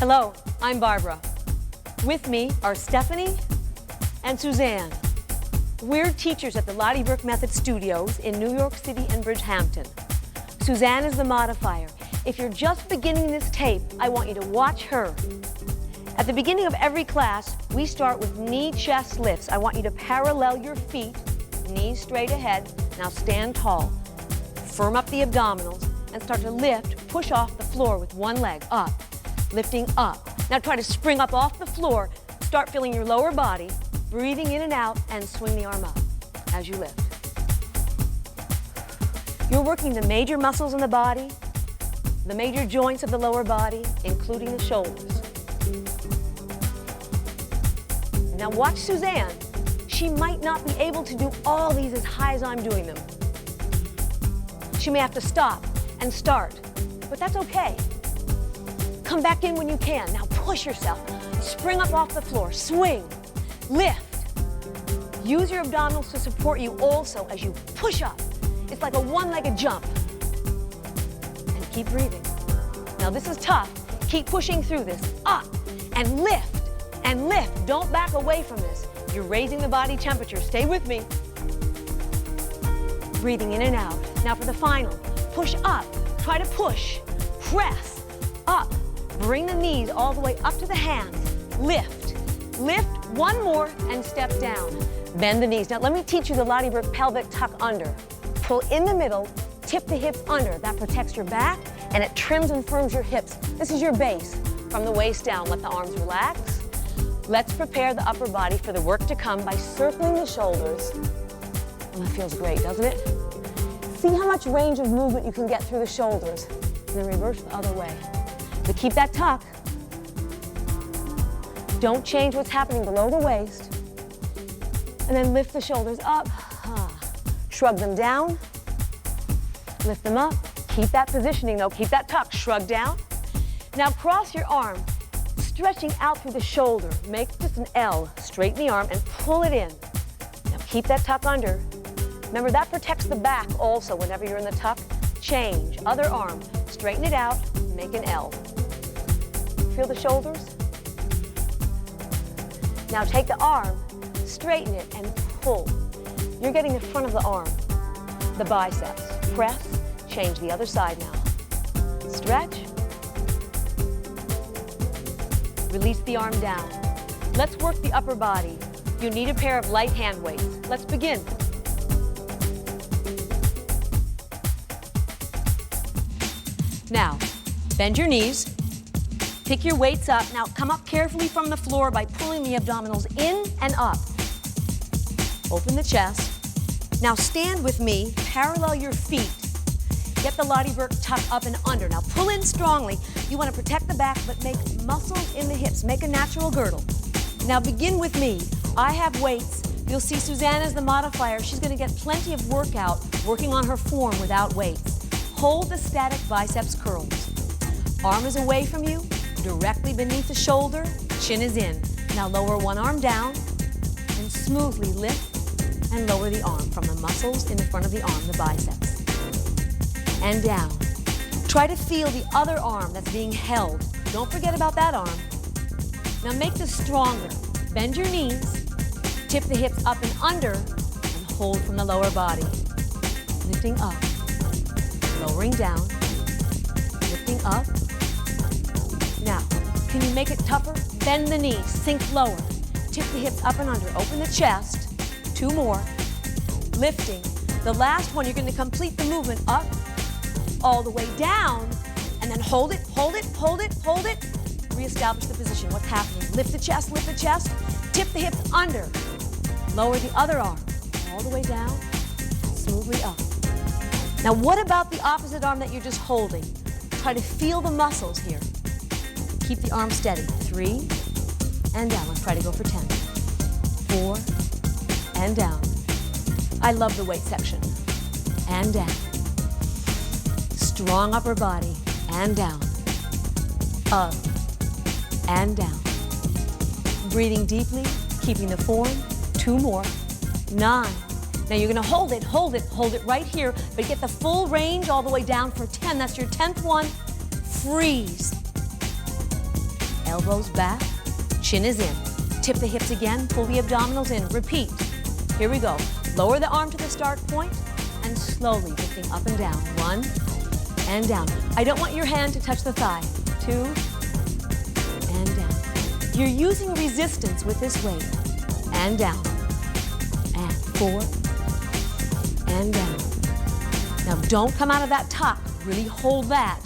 Hello, I'm Barbara. With me are Stephanie and Suzanne. We're teachers at the Lotte Berk Method Studios in New York City and Bridgehampton. Suzanne is the modifier. If you're just beginning this tape, I want you to watch her. At the beginning of every class, we start with knee chest lifts. I want you to parallel your feet, knees straight ahead. Now stand tall. Firm up the abdominals and start to lift, push off the floor with one leg, up, lifting up. Now try to spring up off the floor. Start feeling your lower body, breathing in and out, and swing the arm up as you lift. You're working the major muscles in the body, the major joints of the lower body, including the shoulders. Now watch Suzanne. She might not be able to do all these as high as I'm doing them. She may have to stop and start, but that's okay. Come back in when you can. Now push yourself. Spring up off the floor, swing, lift. Use your abdominals to support you also as you push up. It's like a one-legged jump. And keep breathing. Now this is tough. Keep pushing through this. Up and lift and lift. Don't back away from this. You're raising the body temperature. Stay with me. Breathing in and out. Now for the final. Push up. Try to push. Press. Up. Bring the knees all the way up to the hands. Lift. Lift. One more and step down. Bend the knees. Now let me teach you the Lotte Berk pelvic tuck under. Pull in the middle, tip the hips under. That protects your back and it trims and firms your hips. This is your base. From the waist down, let the arms relax. Let's prepare the upper body for the work to come by circling the shoulders. Well, that feels great, doesn't it? See how much range of movement you can get through the shoulders. And then reverse the other way. To keep that tuck, don't change what's happening below the waist. And then lift the shoulders up. Shrug them down. Lift them up. Keep that positioning though. Keep that tuck. Shrug down. Now cross your arm, stretching out through the shoulder. Make just an L. Straighten the arm and pull it in. Now keep that tuck under. Remember, that protects the back also whenever you're in the tuck. Change. Other arm. Straighten it out. Make an L. Feel the shoulders? Now take the arm, straighten it, and pull. You're getting the front of the arm, the biceps. Press. Change the other side now. Stretch. Release the arm down. Let's work the upper body. You need a pair of light hand weights. Let's begin. Now, bend your knees. Pick your weights up. Now come up carefully from the floor by pulling the abdominals in and up. Open the chest. Now stand with me, parallel your feet. Get the Lotte Berk tuck up and under. Now pull in strongly. You want to protect the back, but make muscles in the hips. Make a natural girdle. Now begin with me. I have weights. You'll see Suzanne as the modifier. She's going to get plenty of workout working on her form without weights. Hold the static biceps curls. Arm is away from you, directly beneath the shoulder, chin is in. Now lower one arm down and smoothly lift and lower the arm from the muscles in the front of the arm, the biceps. And down. Try to feel the other arm that's being held. Don't forget about that arm. Now make this stronger. Bend your knees, tip the hips up and under, and hold from the lower body. Lifting up, lowering down, lifting up. Now, can you make it tougher? Bend the knees, sink lower. Tip the hips up and under, open the chest. 2 more. Lifting. The last one, you're going to complete the movement up, all the way down, and then hold it, hold it, hold it, hold it. Reestablish the position. What's happening? Lift the chest, tip the hips under. Lower the other arm, all the way down, smoothly up. Now what about the opposite arm that you're just holding? Try to feel the muscles here. Keep the arm steady. 3, and down. Let's try to go for 10. 4, and down. I love the weight section. And down. Strong upper body, and down. Up, and down. Breathing deeply, keeping the form. 2 more. 9. Now you're gonna hold it right here, but get the full range all the way down for 10. That's your 10th one. Freeze. elbows back, chin is in. Tip the hips again, pull the abdominals in. Repeat. Here we go. Lower the arm to the start point and slowly lifting up and down. 1 and down. I don't want your hand to touch the thigh. 2 and down. You're using resistance with this weight. And down. And 4 and down. Now don't come out of that tuck. Really hold that.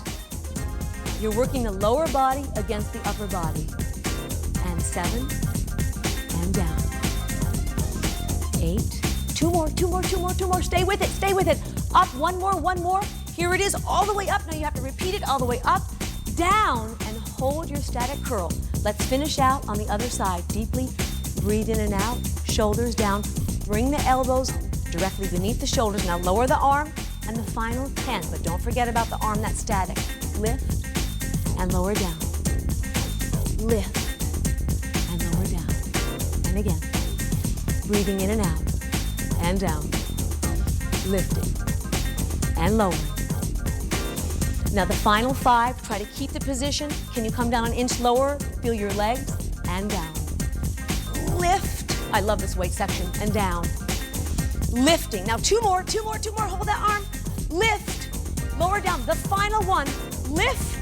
You're working the lower body against the upper body. And 7 and down. 8. 2 more, 2 more, 2 more, 2 more. Stay with it, stay with it. Up, 1 more, 1 more. Here it is, all the way up. Now you have to repeat it all the way up, down, and hold your static curl. Let's finish out on the other side. Deeply breathe in and out, shoulders down. Bring the elbows directly beneath the shoulders. Now lower the arm and the final 10, but don't forget about the arm that's static. Lift and lower down. Lift and lower down. And again, breathing in and out and down. Lifting and lowering. Now the final 5, try to keep the position. Can you come down an inch lower? Feel your legs and down. Lift. I love this weight section. And down. Lifting. Now 2 more, 2 more, 2 more. Hold that arm. Lift. Lower down. The final one. Lift.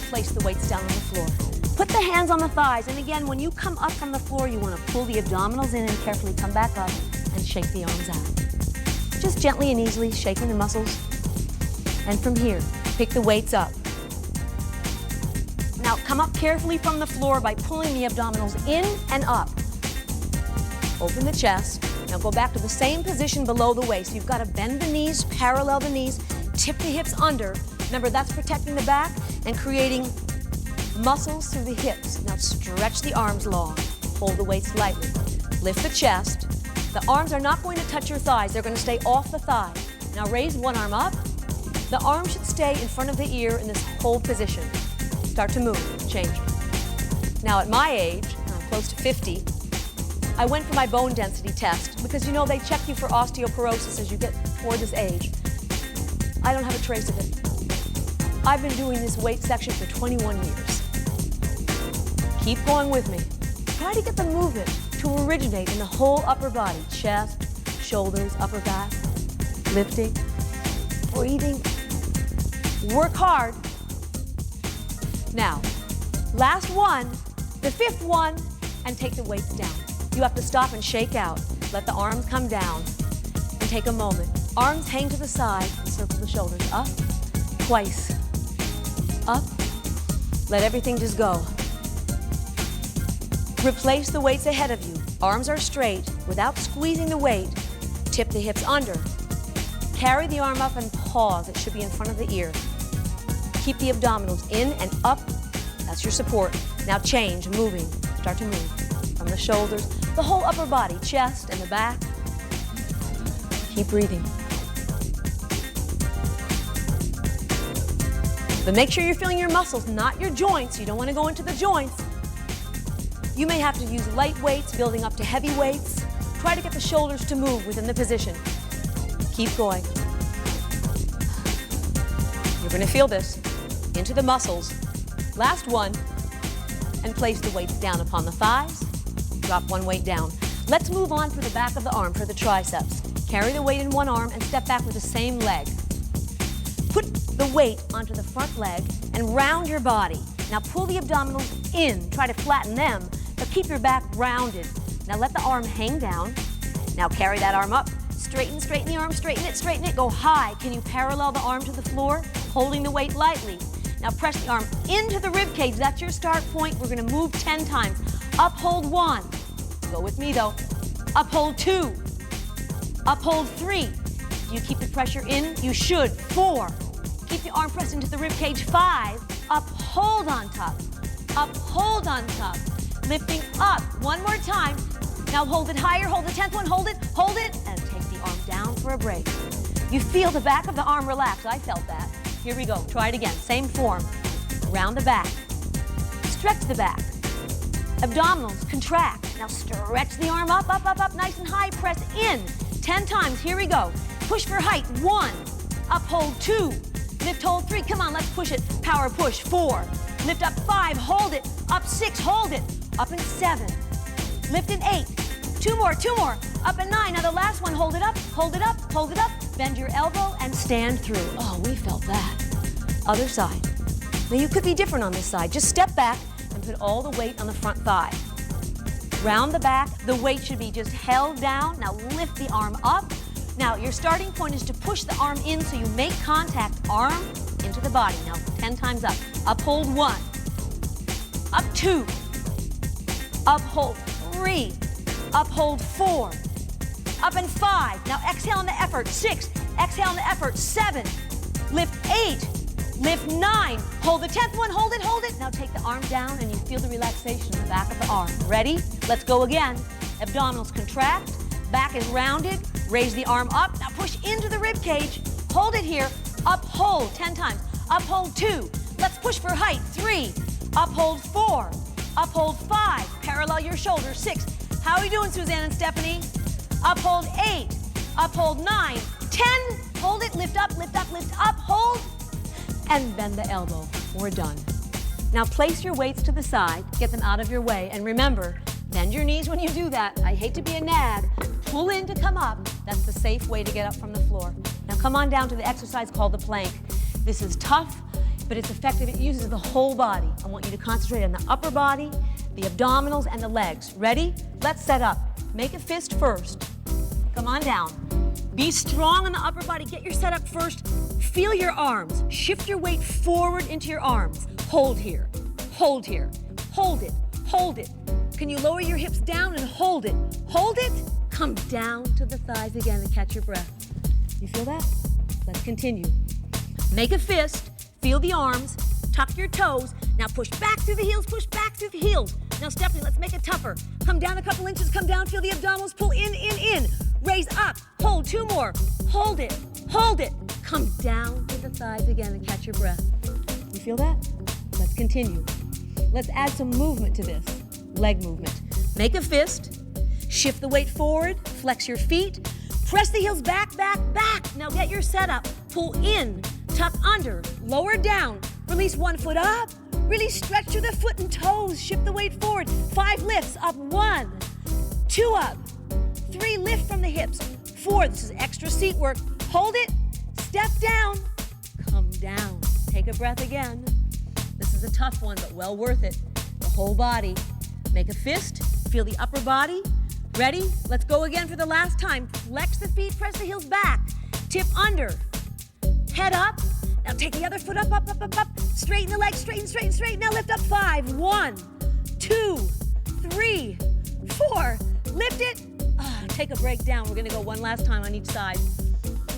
Place the weights down on the floor. Put the hands on the thighs. And again, when you come up from the floor, you want to pull the abdominals in and carefully come back up and shake the arms out. Just gently and easily shaking the muscles. And from here, pick the weights up. Now come up carefully from the floor by pulling the abdominals in and up. Open the chest. Now go back to the same position below the waist. You've got to bend the knees, parallel the knees, tip the hips under. Remember, that's protecting the back and creating muscles through the hips. Now stretch the arms long. Hold the weights lightly. Lift the chest. The arms are not going to touch your thighs. They're going to stay off the thigh. Now raise one arm up. The arm should stay in front of the ear in this whole position. Start to move, change. Now at my age, I'm close to 50, I went for my bone density test because you know they check you for osteoporosis as you get toward this age. I don't have a trace of it. I've been doing this weight section for 21 years. Keep going with me. Try to get the movement to originate in the whole upper body, chest, shoulders, upper back, lifting, breathing. Work hard. Now, last one, the 5th one, and take the weights down. You have to stop and shake out. Let the arms come down and take a moment. Arms hang to the side and circle the shoulders up, twice, up. Let everything just go. Replace the weights ahead of you. Arms are straight without squeezing the weight. Tip the hips under. Carry the arm up and pause. It should be in front of the ear. Keep the abdominals in and up. That's your support. Now change, moving. Start to move from the shoulders, the whole upper body, chest and the back. Keep breathing. But make sure you're feeling your muscles, not your joints. You don't want to go into the joints. You may have to use light weights, building up to heavy weights. Try to get the shoulders to move within the position. Keep going. You're going to feel this into the muscles. Last one, and place the weights down upon the thighs. Drop one weight down. Let's move on for the back of the arm, for the triceps. Carry the weight in one arm and step back with the same leg. Put the weight onto the front leg and round your body. Now pull the abdominals in. Try to flatten them, but keep your back rounded. Now let the arm hang down. Now carry that arm up. Straighten the arm, straighten it, go high. Can you parallel the arm to the floor? Holding the weight lightly. Now press the arm into the rib cage. That's your start point. We're gonna move 10 times. Uphold 1. Go with me though. Uphold 2. Uphold 3. Do you keep the pressure in? You should. 4. Keep the arm pressed into the rib cage. 5. Uphold on top. Uphold on top. Lifting up. One more time. Now hold it higher, hold the 10th one, hold it, and take the arm down for a break. You feel the back of the arm relax. I felt that. Here we go. Try it again. Same form. Round the back. Stretch the back. Abdominals contract. Now stretch the arm up, nice and high. Press in. 10 times. Here we go. Push for height. 1. Uphold 2. Lift, hold 3. Come on, let's push it. Power push. 4. Lift up 5, hold it. Up 6, hold it. Up in 7. Lift in 8. 2 more, 2 more. Up in 9. Now the last one, hold it up, hold it up, hold it up. Bend your elbow and stand through. Oh, we felt that. Other side. Now you could be different on this side. Just step back and put all the weight on the front thigh. Round the back, the weight should be just held down. Now lift the arm up. Now your starting point is to push the arm in so you make contact, arm into the body. Now 10 times up. Up, hold 1. Up 2. Up, hold 3. Up, hold 4. Up and 5. Now exhale in the effort. 6. Exhale in the effort. 7. Lift 8. Lift 9. Hold the 10th one. Hold it, hold it. Now take the arm down and you feel the relaxation in the back of the arm. Ready? Let's go again. Abdominals contract. Back is rounded. Raise the arm up. Now push into the rib cage. Hold it here. Up, hold 10 times. Up, hold 2. Let's push for height. 3. Up, hold 4. Up, hold 5. Parallel your shoulders. 6. How are we doing, Suzanne and Stephanie? Up, hold 8. Up, hold 9. 10. Hold it. Lift up, lift up, lift up. Hold. And bend the elbow. We're done. Now place your weights to the side. Get them out of your way. And remember, bend your knees when you do that. I hate to be a nag. Pull in to come up. That's the safe way to get up from the floor. Now come on down to the exercise called the plank. This is tough, but it's effective. It uses the whole body. I want you to concentrate on the upper body, the abdominals, and the legs. Ready? Let's set up. Make a fist first. Come on down. Be strong on the upper body. Get your setup first. Feel your arms. Shift your weight forward into your arms. Hold here. Hold here. Hold it. Hold it. Can you lower your hips down and hold it? Hold it. Come down to the thighs again and catch your breath. You feel that? Let's continue. Make a fist. Feel the arms. Tuck your toes. Now push back through the heels. Push back through the heels. Now, Stephanie, let's make it tougher. Come down a couple inches. Come down. Feel the abdominals. Pull in, in. Raise up. Hold. 2 more. Hold it. Hold it. Come down to the thighs again and catch your breath. You feel that? Let's continue. Let's add some movement to this. Leg movement. Make a fist. Shift the weight forward. Flex your feet. Press the heels back, back, back. Now get your setup. Pull in. Tuck under. Lower down. Release 1 foot up. Really stretch through the foot and toes. Shift the weight forward. 5 lifts. Up 1. 2 up. 3 lift from the hips. 4. This is extra seat work. Hold it. Step down. Come down. Take a breath again. This is a tough one, but well worth it. The whole body. Make a fist. Feel the upper body. Ready? Let's go again for the last time. Flex the feet. Press the heels back. Tip under. Head up. Now take the other foot up, up, up, up, up. Straighten the legs. Straighten, straighten, straighten. Now lift up 5. 1, 2, 3, 4. Lift it. Take a break down. We're going to go one last time on each side.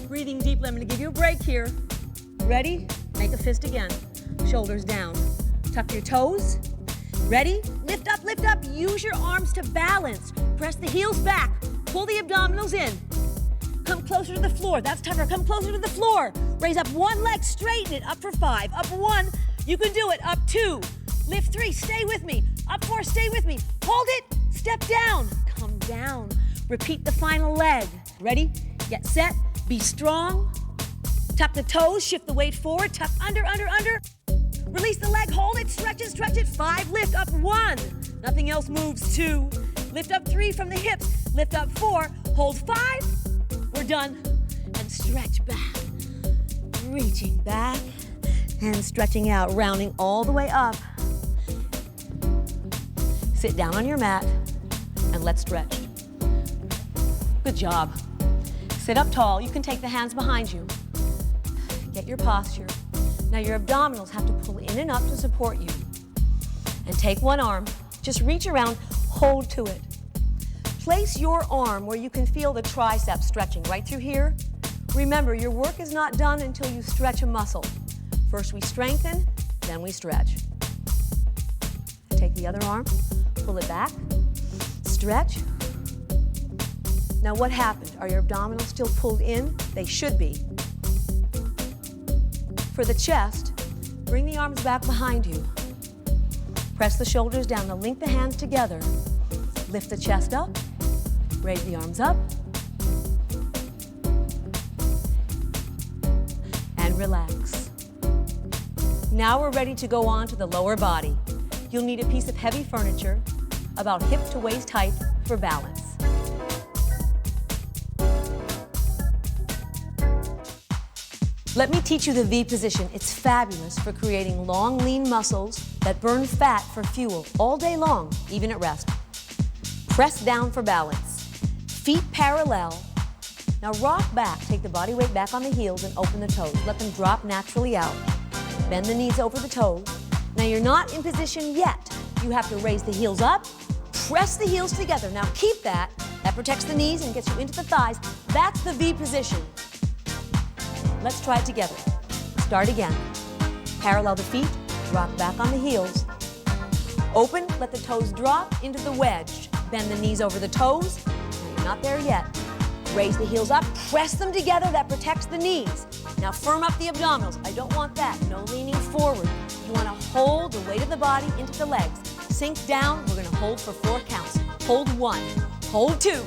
Breathing deeply. I'm going to give you a break here. Ready? Make a fist again. Shoulders down. Tuck your toes. Ready? Lift up, lift up. Use your arms to balance. Press the heels back. Pull the abdominals in. Come closer to the floor. That's tougher. Come closer to the floor. Raise up 1 leg. Straighten it. Up for 5. Up 1. You can do it. Up 2. Lift 3. Stay with me. Up 4. Stay with me. Hold it. Step down. Come down. Repeat the final leg. Ready? Get set. Be strong. Tuck the toes. Shift the weight forward. Tuck under, under, under. Release the leg. Hold it. Stretch it. Stretch it. 5. Lift up 1. Nothing else moves. 2. Lift up 3 from the hips. Lift up 4. Hold 5. We're done. And stretch back. Reaching back and stretching out. Rounding all the way up. Sit down on your mat and let's stretch. Good job. Sit up tall. You can take the hands behind you. Get your posture. Now your abdominals have to pull in and up to support you. And take one arm. Just reach around. Hold to it. Place your arm where you can feel the triceps stretching right through here. Remember, your work is not done until you stretch a muscle. First we strengthen, then we stretch. Take the other arm. Pull it back. Stretch. Now what happened? Are your abdominals still pulled in? They should be. For the chest, bring the arms back behind you. Press the shoulders down. Now link the hands together. Lift the chest up. Raise the arms up. And relax. Now we're ready to go on to the lower body. You'll need a piece of heavy furniture, about hip to waist height, for balance. Let me teach you the V position. It's fabulous for creating long, lean muscles that burn fat for fuel all day long, even at rest. Press down for balance. Feet parallel. Now rock back. Take the body weight back on the heels and open the toes. Let them drop naturally out. Bend the knees over the toes. Now you're not in position yet. You have to raise the heels up, press the heels together. Now keep that. That protects the knees and gets you into the thighs. That's the V position. Let's try it together. Start again. Parallel the feet, rock back on the heels. Open, let the toes drop into the wedge. Bend the knees over the toes. Now you're not there yet. Raise the heels up, press them together. That protects the knees. Now firm up the abdominals. I don't want that. No leaning forward. You want to hold the weight of the body into the legs. Sink down. We're going to hold for 4 counts. Hold 1, hold 2,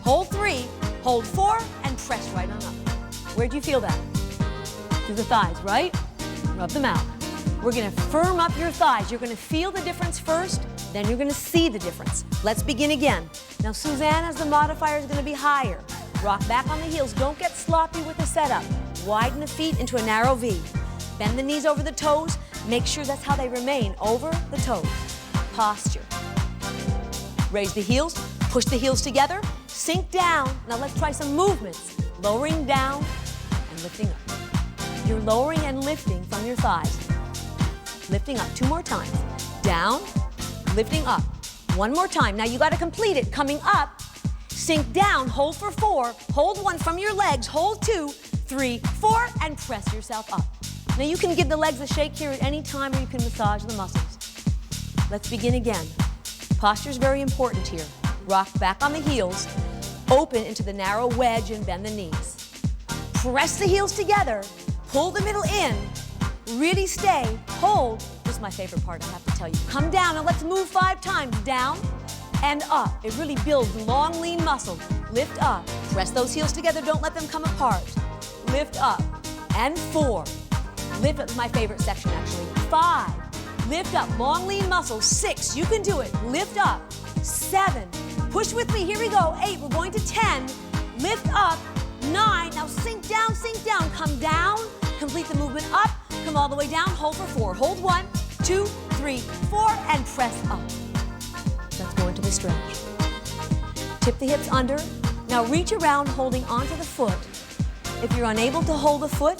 hold 3, hold 4, and press right on up. Where do you feel that? Through the thighs, right? Rub them out. We're going to firm up your thighs. You're going to feel the difference first, then you're going to see the difference. Let's begin again. Now, Suzanne, as the modifier, is going to be higher. Rock back on the heels. Don't get sloppy with the setup. Widen the feet into a narrow V. Bend the knees over the toes. Make sure that's how they remain, over the toes. Posture. Raise the heels. Push the heels together. Sink down. Now let's try some movements. Lowering down and lifting up. You're lowering and lifting from your thighs. Lifting up 2 more times. Down, lifting up. 1 more time. Now you got to complete it. Coming up, sink down, hold for 4, hold 1 from your legs, hold 2, 3, 4, and press yourself up. Now you can give the legs a shake here at any time, or you can massage the muscles. Let's begin again. Posture is very important here. Rock back on the heels, open into the narrow wedge and bend the knees. Press the heels together, pull the middle in, really stay, hold. This is my favorite part, I have to tell you. Come down and let's move 5 times. Down and up. It really builds long, lean muscle. Lift up, press those heels together, don't let them come apart. Lift up, and 4. Lift up, my favorite section actually. 5, lift up, long, lean muscles. 6, you can do it. Lift up, 7, push with me, here we go. 8, we're going to 10. Lift up, 9, now sink down, come down. Complete the movement up, come all the way down, hold for 4. Hold 1, 2, 3, 4, and press up. Let's go into the stretch. Tip the hips under. Now reach around holding onto the foot. If you're unable to hold the foot,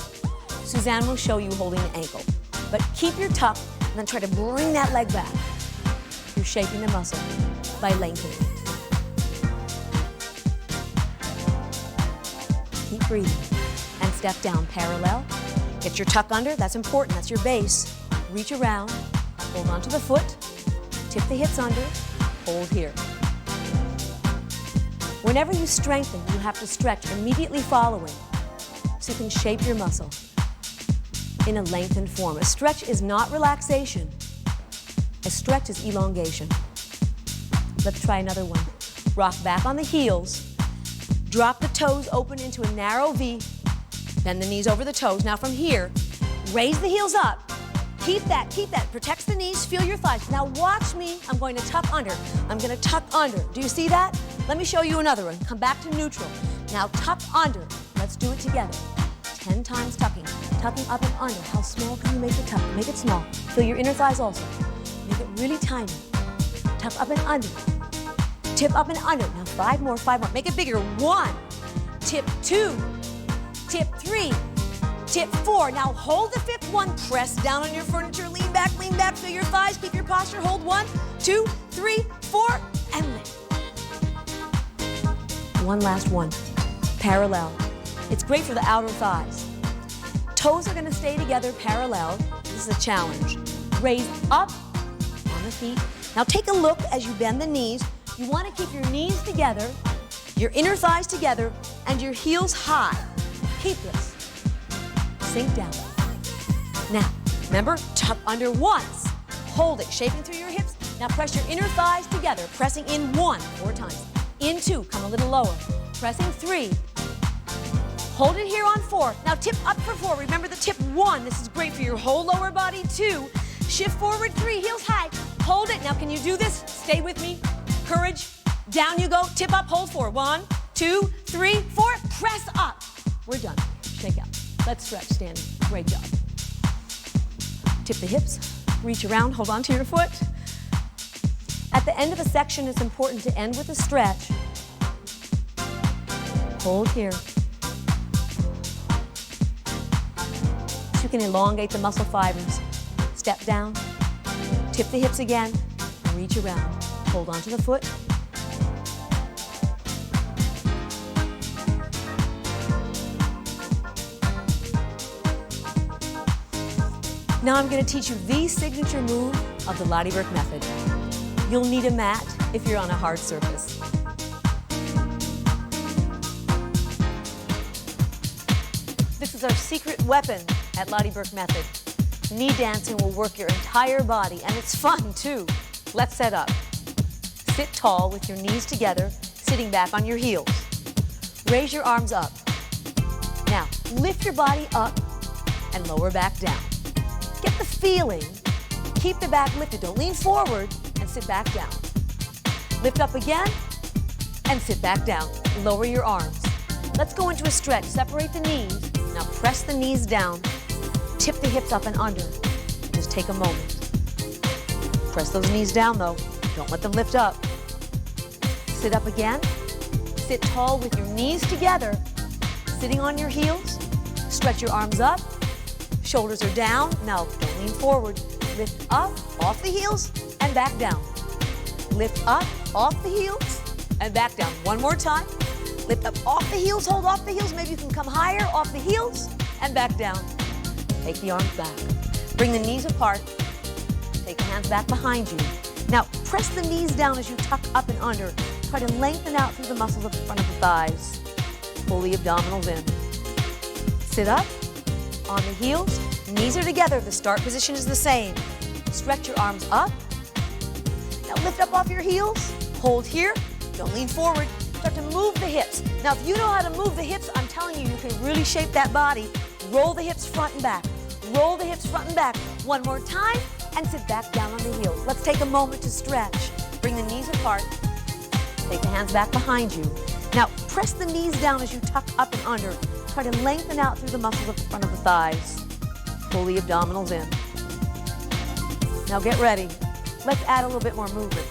Suzanne will show you holding the ankle. But keep your tuck and then try to bring that leg back. You're shaping the muscle by lengthening it. Keep breathing. And step down parallel. Get your tuck under, that's important, that's your base. Reach around, hold onto the foot, tip the hips under, hold here. Whenever you strengthen, you have to stretch immediately following so you can shape your muscle in a lengthened form. A stretch is not relaxation. A stretch is elongation. Let's try another one. Rock back on the heels. Drop the toes open into a narrow V. Bend the knees over the toes. Now from here, raise the heels up. Keep that. Protects the knees, feel your thighs. Now watch me. I'm going to tuck under. I'm going to tuck under. Do you see that? Let me show you another one. Come back to neutral. Now tuck under. Let's do it together. 10 times tucking. Tucking up and under. How small can you make the tuck? Make it small. Feel your inner thighs also. Make it really tiny. Tuck up and under. Tip up and under. Now 5 more. Make it bigger. 1. Tip 2. Tip 3. Tip 4. Now hold the 5th one. Press down on your furniture. Lean back, feel your thighs. Keep your posture. Hold 1, 2, 3, 4, and lift. One last one. Parallel. It's great for the outer thighs. Toes are going to stay together parallel. This is a challenge. Raise up on the feet. Now take a look as you bend the knees. You want to keep your knees together, your inner thighs together, and your heels high. Keep this. Sink down. Now, remember, tuck under once. Hold it, shaping through your hips. Now press your inner thighs together, pressing in 1, 4 times. In 2, come a little lower. Pressing 3. Hold it here on 4. Now tip up for 4. Remember the tip 1. This is great for your whole lower body. 2. Shift forward. 3. Heels high. Hold it. Now can you do this? Stay with me. Courage. Down you go. Tip up. Hold 4. 1, 2, 3, 4. Press up. We're done. Shake out. Let's stretch standing. Great job. Tip the hips. Reach around. Hold on to your foot. At the end of a section, it's important to end with a stretch. Hold here. You can elongate the muscle fibers. Step down, tip the hips again, and reach around. Hold on to the foot. Now I'm going to teach you the signature move of the Lotte Berk method. You'll need a mat if you're on a hard surface. This is our secret weapon at Lotte Berk method. Knee dancing will work your entire body, and it's fun too. Let's set up. Sit tall with your knees together, sitting back on your heels. Raise your arms up. Now, lift your body up and lower back down. Get the feeling. Keep the back lifted. Don't lean forward and sit back down. Lift up again and sit back down. Lower your arms. Let's go into a stretch. Separate the knees. Now press the knees down. Tip the hips up and under. Just take a moment. Press those knees down though. Don't let them lift up. Sit up again. Sit tall with your knees together, sitting on your heels. Stretch your arms up. Shoulders are down. Now don't lean forward. Lift up, off the heels, and back down. Lift up, off the heels, and back down. One more time. Lift up off the heels, hold off the heels. Maybe you can come higher, off the heels, and back down. Take the arms back. Bring the knees apart. Take the hands back behind you. Now, press the knees down as you tuck up and under. Try to lengthen out through the muscles at the front of the thighs. Pull the abdominals in. Sit up, on the heels. Knees are together. The start position is the same. Stretch your arms up. Now lift up off your heels. Hold here. Don't lean forward. Start to move the hips. Now, if you know how to move the hips, I'm telling you, you can really shape that body. Roll the hips front and back. Roll the hips front and back. One more time, and sit back down on the heels. Let's take a moment to stretch. Bring the knees apart. Take the hands back behind you. Now, press the knees down as you tuck up and under. Try to lengthen out through the muscles at the front of the thighs. Pull the abdominals in. Now get ready. Let's add a little bit more movement.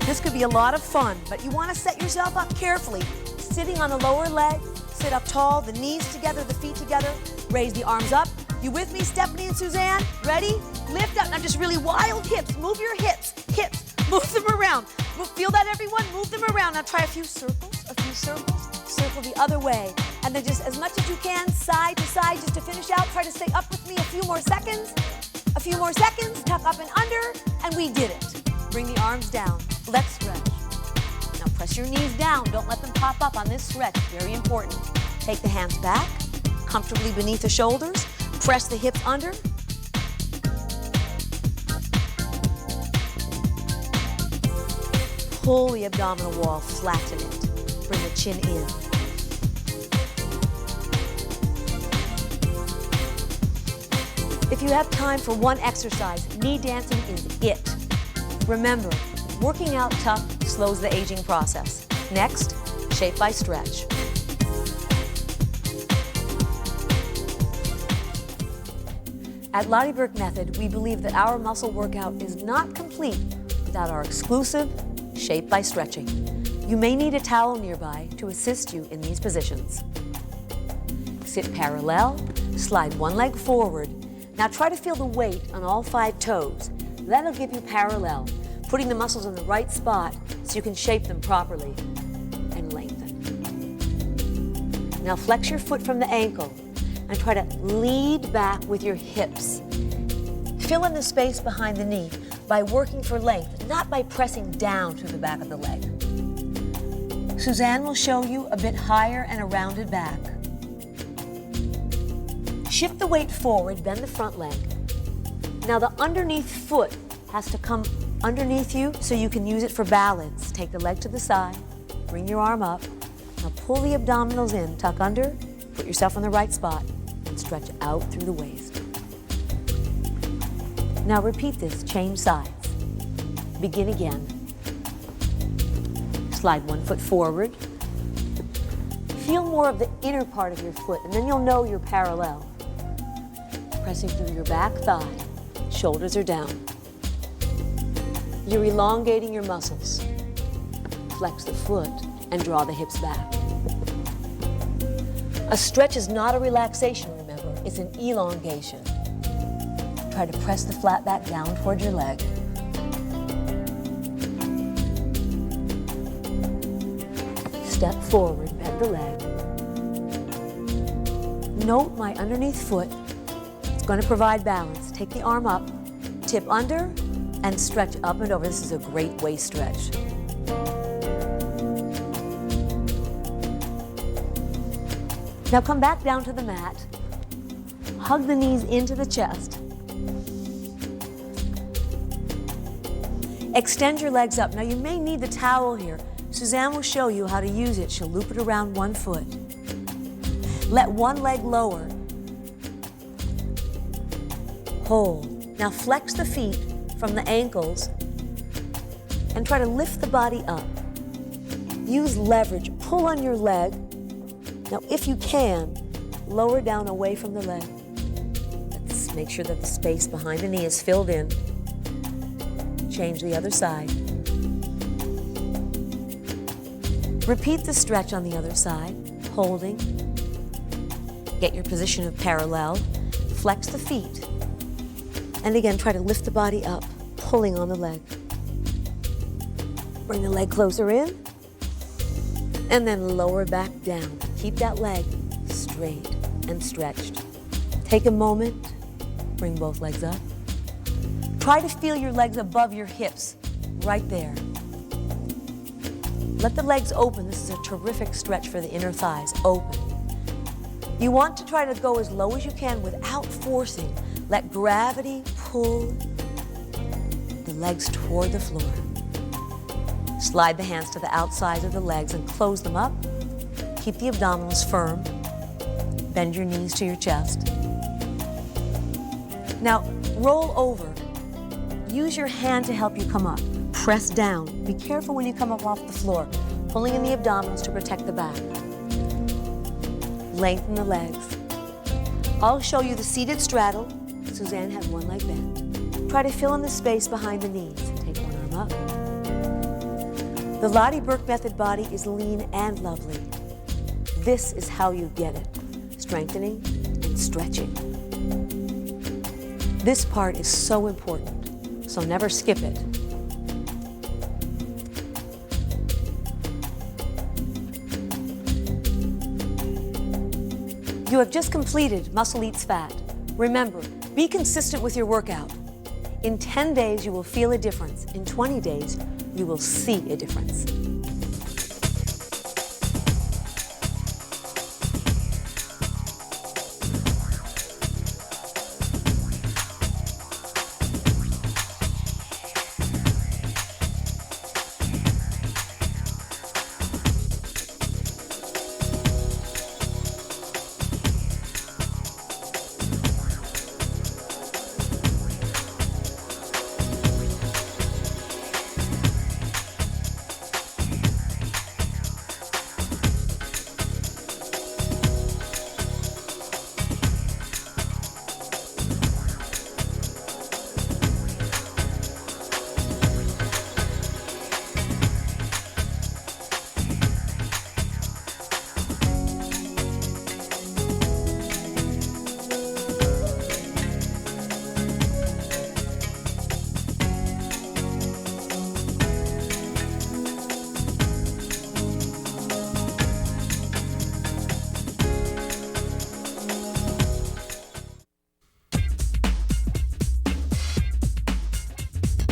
This could be a lot of fun, but you want to set yourself up carefully. Sitting on the lower leg, sit up tall, the knees together, the feet together. Raise the arms up. You with me, Stephanie and Suzanne? Ready? Lift up. Now just really wild hips. Move your hips. Hips. Move them around. Feel that, everyone? Move them around. Now try a few circles, a few circles. Circle the other way. And then just as much as you can, side to side, just to finish out. Try to stay up with me a few more seconds. A few more seconds. Tuck up and under. And we did it. Bring the arms down. Let's stretch. Now press your knees down. Don't let them pop up on this stretch. Very important. Take the hands back, comfortably beneath the shoulders. Press the hips under. Pull the abdominal wall, flatten it. Bring the chin in. If you have time for one exercise, knee dancing is it. Remember, working out tough slows the aging process. Next, shape by stretch. At Lotte Berk Method, we believe that our muscle workout is not complete without our exclusive shape by stretching. You may need a towel nearby to assist you in these positions. Sit parallel, slide one leg forward. Now try to feel the weight on all 5 toes. That'll give you parallel, putting the muscles in the right spot so you can shape them properly and lengthen. Now flex your foot from the ankle and try to lead back with your hips. Fill in the space behind the knee by working for length, not by pressing down through the back of the leg. Suzanne will show you a bit higher and a rounded back. Shift the weight forward, bend the front leg. Now the underneath foot has to come underneath you so you can use it for balance. Take the leg to the side, bring your arm up. Now pull the abdominals in, tuck under, Put yourself on the right spot and stretch out through the waist. Now repeat this, change sides. Begin again. Slide one foot forward. Feel more of the inner part of your foot, and then you'll know you're parallel. Pressing through your back thigh, shoulders are down. You're elongating your muscles. Flex the foot and draw the hips back. A stretch is not a relaxation, remember, it's an elongation. Try to press the flat back down toward your leg. Step forward, bend the leg. Note my underneath foot. It's going to provide balance. Take the arm up, tip under, and stretch up and over. This is a great waist stretch. Now come back down to the mat. Hug the knees into the chest. Extend your legs up. Now you may need the towel here. Suzanne will show you how to use it. She'll loop it around one foot. Let one leg lower. Hold. Now flex the feet from the ankles and try to lift the body up. Use leverage. Pull on your leg. Now, if you can, lower down away from the leg. Let's make sure that the space behind the knee is filled in. Change the other side. Repeat the stretch on the other side, holding. Get your position of parallel. Flex the feet. And again, try to lift the body up, pulling on the leg. Bring the leg closer in. And then lower back down. Keep that leg straight and stretched. Take a moment. Bring both legs up. Try to feel your legs above your hips, right there. Let the legs open. This is a terrific stretch for the inner thighs. Open. You want to try to go as low as you can without forcing. Let gravity pull the legs toward the floor. Slide the hands to the outsides of the legs and close them up. Keep the abdominals firm. Bend your knees to your chest. Now, roll over. Use your hand to help you come up. Press down. Be careful when you come up off the floor, pulling in the abdominals to protect the back. Lengthen the legs. I'll show you the seated straddle. Suzanne has one leg bent. Try to fill in the space behind the knees. Take one arm up. The Lotte Berk method body is lean and lovely. This is how you get it. Strengthening and stretching. This part is so important, so never skip it. You have just completed Muscle Eats Fat. Remember, be consistent with your workout. In 10 days, you will feel a difference. In 20 days, you will see a difference.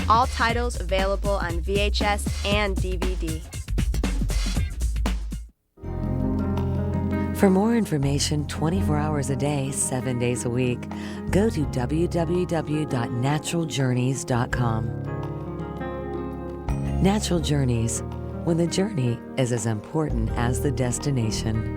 All titles available on VHS and DVD. For more information 24 hours a day, 7 days a week, go to www.naturaljourneys.com. Natural Journeys, when the journey is as important as the destination.